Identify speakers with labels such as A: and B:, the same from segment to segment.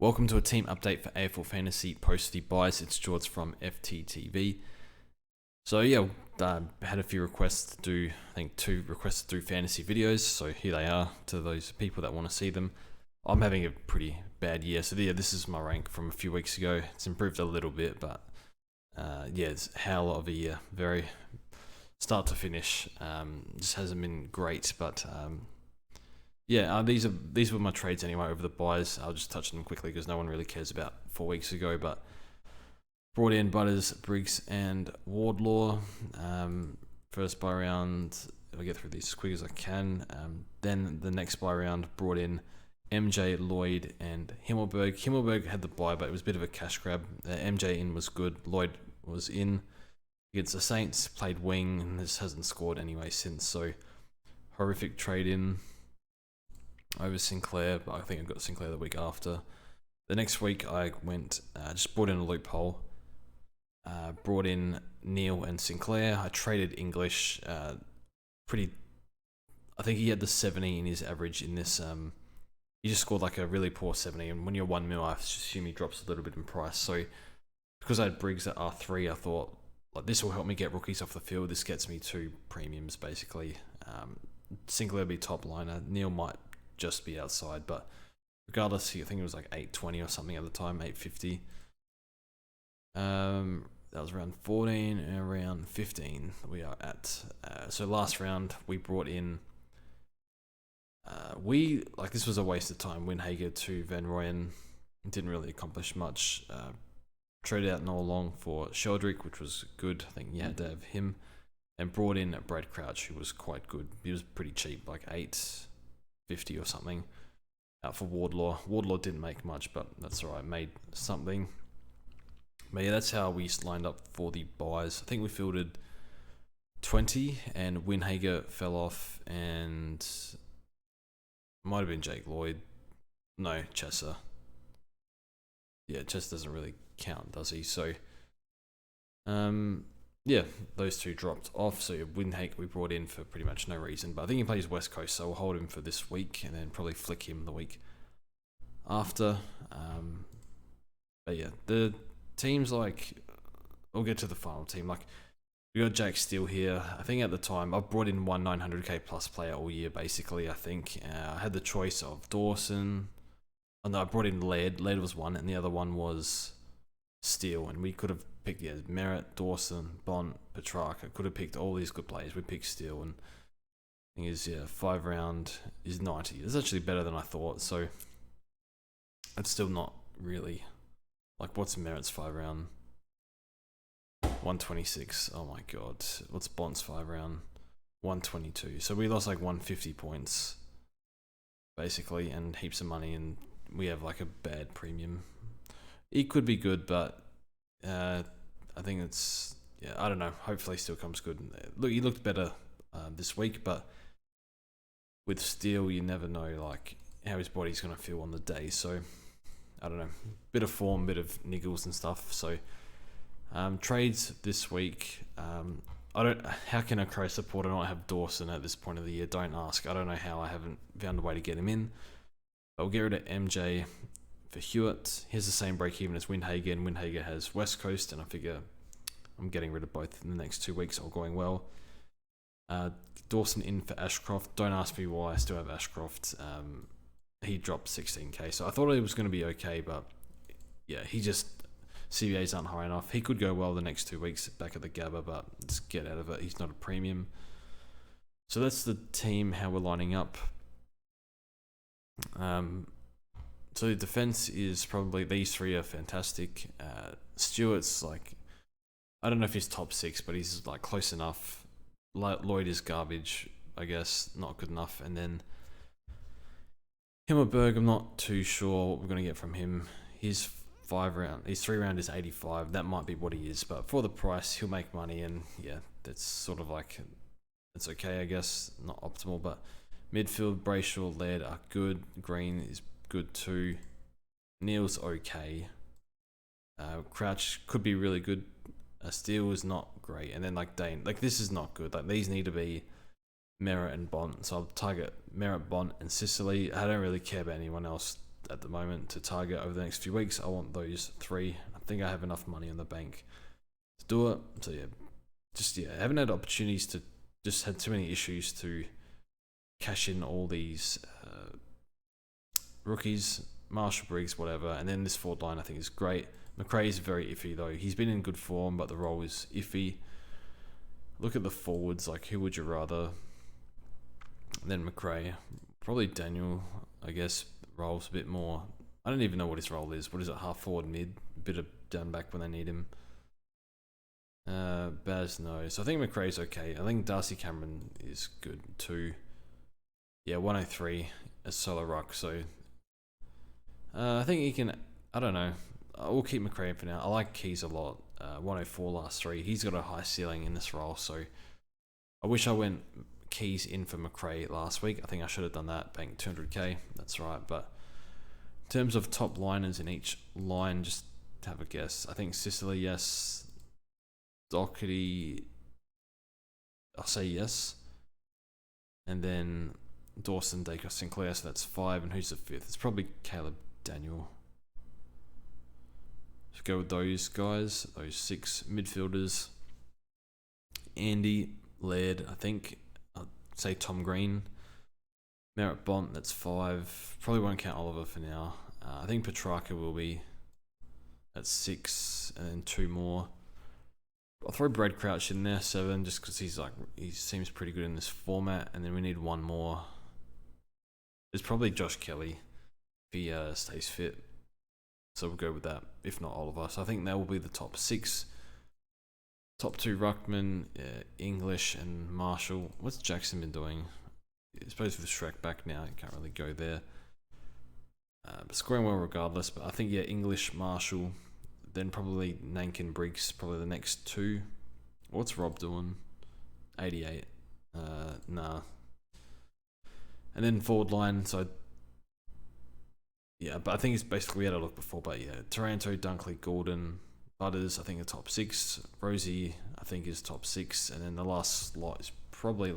A: Welcome to a team update for AFL Fantasy post the buys. It's George from FTTV. So yeah, had a few requests to do, I think 2 requests to do fantasy videos. So here they are to those people that want to see them. I'm having a pretty bad year. So yeah, this is my rank from a few weeks ago. It's improved a little bit, but yeah, it's a hell of a year. Very start to finish. Just hasn't been great, but yeah, these were my trades anyway over the buys. I'll just touch on them quickly because no one really cares about 4 weeks ago. But brought in Butters, Briggs, and Wardlaw. First buy round, I'll get through these as quick as I can. Then the next buy round brought in MJ, Lloyd, and Himmelberg. Himmelberg had the buy, but it was a bit of a cash grab. MJ in was good. Lloyd was in against the Saints, played wing, and this hasn't scored anyway since. So horrific trade in over Sinclair, but I think I got Sinclair the week after. The next week I went, just brought in a loophole, brought in Neil and Sinclair. I traded English, I think he had the 70 in his average in this. He just scored like a really poor 70, and when you're 1 mil, I assume he drops a little bit in price. So because I had Briggs at R3, I thought like this will help me get rookies off the field. This gets me 2 premiums basically. Sinclair will be top liner. Neil might just be outside, but regardless, I think it was like 820 or something at the time, 850. That was round 14 and around 15 we are at. So last round we brought in this was a waste of time. Winhager to Van Rooyen, didn't really accomplish much. Traded out Noel Long for Sheldrick, which was good. I think you had to have him, and brought in Brad Crouch, who was quite good. He was pretty cheap, like 850 or something, out for Wardlaw. Wardlaw didn't make much, but that's alright, made something. But yeah, that's how we lined up for the buys. I think we fielded 20, and Winhager fell off, and might have been Jake Lloyd. No, Chesser. Yeah, Chesser doesn't really count, does he? So, yeah, those 2 dropped off. So Winhager we brought in for pretty much no reason, but I think he plays West Coast, so we'll hold him for this week and then probably flick him the week after. But yeah, the teams, like, we'll get to the final team. Like, we got Jack Steele here. I think at the time I've brought in one 900k plus player all year basically. I think I had the choice of Dawson. Oh no, I brought in Laird. Laird was one, and the other one was Steele, and we could have picked Merritt, Dawson, Bont, Petrarca. Could have picked all these good players. We picked Steele, and the thing is, 5 round is 90. It's actually better than I thought. So it's still not really like, what's Merritt's 5 round? 126. Oh my god. What's Bont's 5 round? 122. So we lost like 150 points basically, and heaps of money, and we have like a bad premium. He could be good, but I think it's, yeah, I don't know. Hopefully still comes good. Look, he looked better this week, but with Steele, you never know like how his body's going to feel on the day. So I don't know, bit of form, bit of niggles and stuff. So trades this week. How can a Crow supporter not have Dawson at this point of the year? Don't ask. I don't know how I haven't found a way to get him in. But we'll get rid of MJ for Hewitt. Here's the same break even as Windhager, and Windhager has West Coast, and I figure I'm getting rid of both in the next 2 weeks, all going well. Dawson in for Ashcroft. Don't ask me why I still have Ashcroft. He dropped 16k, so I thought it was going to be okay, but yeah, CBAs aren't high enough. He could go well the next 2 weeks back at the Gabba, but let's get out of it. He's not a premium. So that's the team, how we're lining up. So the defense is probably, these 3 are fantastic. Stewart's like, I don't know if he's top 6, but he's like close enough. Lloyd is garbage, I guess, not good enough. And then Himmelberg, I'm not too sure what we're going to get from him. His 3 round is 85. That might be what he is, but for the price, he'll make money, and yeah, that's sort of like, it's okay, I guess. Not optimal, but midfield, Brayshaw, Laird are good. Green is good too. Neil's okay. Crouch could be really good. Steele is not great, and then like Dane, like this is not good. Like these need to be Merritt and Bont, so I'll target Merritt, Bont, and Sicily. I don't really care about anyone else at the moment to target over the next few weeks. I want those 3. I think I have enough money in the bank to do it. So yeah, I haven't had opportunities to, just had too many issues to cash in all these rookies, Marshall, Briggs, whatever. And then this forward line I think is great. McRae is very iffy though. He's been in good form, but the role is iffy. Look at the forwards, like who would you rather? And then McRae, probably Daniel, I guess. Role's a bit more, I don't even know what his role is. What is it, half forward, mid, a bit of down back when they need him. Baz, no. So I think McRae's okay. I think Darcy Cameron is good too. Yeah, 103 as solo ruck. So I think he can, I don't know. I will keep McRae for now. I like Keys a lot. 104 last 3. He's got a high ceiling in this role. So I wish I went Keys in for McRae last week. I think I should have done that. Banked 200k. That's right. But in terms of top liners in each line, just have a guess. I think Sicily, yes. Doherty, I'll say yes. And then Dawson, Dacre, Sinclair, so that's 5. And who's the 5th? It's probably Caleb Daniel. So go with those guys, those 6 midfielders. Andy, Laird, I think. I'd say Tom Green. Merritt Bont, that's 5. Probably won't count Oliver for now. I think Petrarca will be at 6, and then 2 more. I'll throw Brad Crouch in there, 7, just because he seems pretty good in this format. And then we need 1 more. It's probably Josh Kelly if he stays fit. So we'll go with that, if not Oliver. So I think that will be the top 6. Top 2 Ruckman, English, and Marshall. What's Jackson been doing? I suppose with Shrek back now, you can't really go there. But scoring well regardless. But I think, yeah, English, Marshall. Then probably Nankin, Briggs, probably the next 2. What's Rob doing? 88. Nah. And then forward line, so yeah, but I think it's basically, we had a look before, but yeah, Taranto, Dunkley, Gordon, Butters, I think are top 6. Rosie, I think is top 6. And then the last slot is probably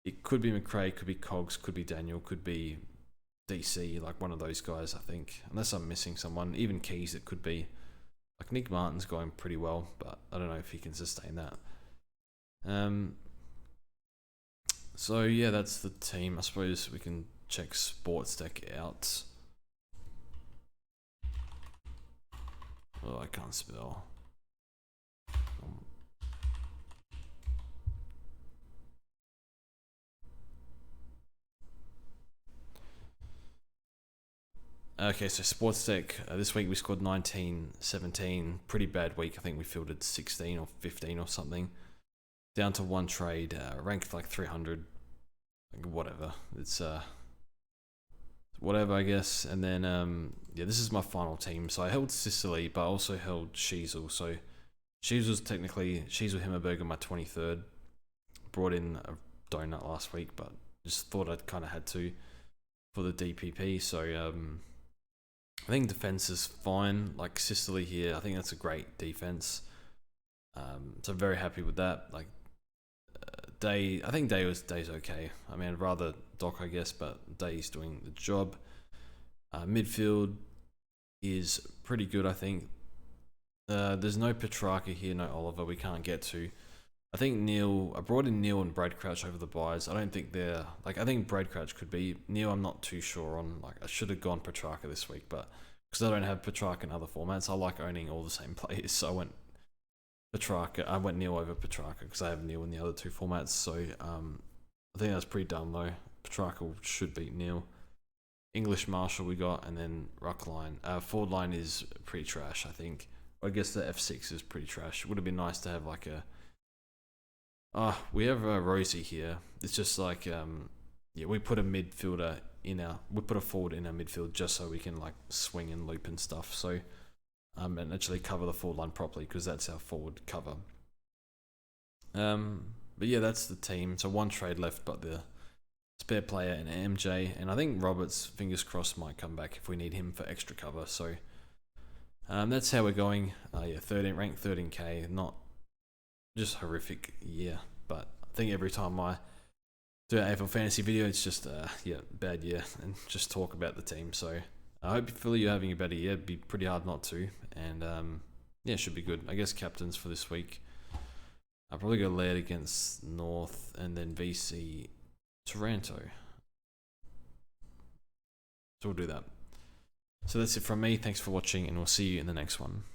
A: it could be McRae, could be Cogs, could be Daniel, could be DC, like one of those guys, I think. Unless I'm missing someone. Even Keys, it could be. Like Nick Martin's going pretty well, but I don't know if he can sustain that. So yeah, that's the team. I suppose we can check SportsDeck out. Oh, I can't spell. Okay, so SportsDeck, this week we scored 19, 17. Pretty bad week. I think we fielded 16 or 15 or something. Down to 1 trade, ranked like 300. Whatever. It's whatever, I guess. And then yeah, this is my final team. So I held Sicily, but I also held Sheasel. So Sheasel's technically Sheasel Himmelberger, my 23rd. Brought in a donut last week, but just thought I'd kind of had to for the DPP. So I think defense is fine. Like Sicily here, I think that's a great defense. So I'm very happy with that. Like Day, I think Day's okay. I mean, I'd rather Doc, I guess, but Day's doing the job. Midfield is pretty good, I think. There's no Petrarca here, no Oliver. We can't get to. I think Neil. I brought in Neil and Brad Crouch over the buys. I don't think they're like. I think Brad Crouch could be Neil. I'm not too sure on. Like, I should have gone Petrarca this week, but because I don't have Petrarca in other formats, I like owning all the same players. So I went Petrarca. I went Neil over Petrarca because I have Neil in the other 2 formats. So I think that's pretty dumb though. Petrarca should beat Neil. English Marshall we got, and then ruck line. Forward line is pretty trash, I think. I guess the F6 is pretty trash. It would have been nice to have like a. We have Rosie here. It's just like yeah, we put a midfielder in we put a forward in our midfield just so we can like swing and loop and stuff. So and actually cover the forward line properly because that's our forward cover. But yeah, that's the team. So 1 trade left, but the spare player and MJ, and I think Roberts, fingers crossed, might come back if we need him for extra cover. So that's how we're going. Yeah, ranked 13k, not just horrific year, but I think every time I do an AFL fantasy video. It's just yeah, bad year, and just talk about the team. So I hope Philly you're having a better year. It'd be pretty hard not to, and yeah, it should be good. I guess captains for this week. I'll probably go Laird against North, and then VC Toronto. So we'll do that. So that's it from me. Thanks for watching, and we'll see you in the next one.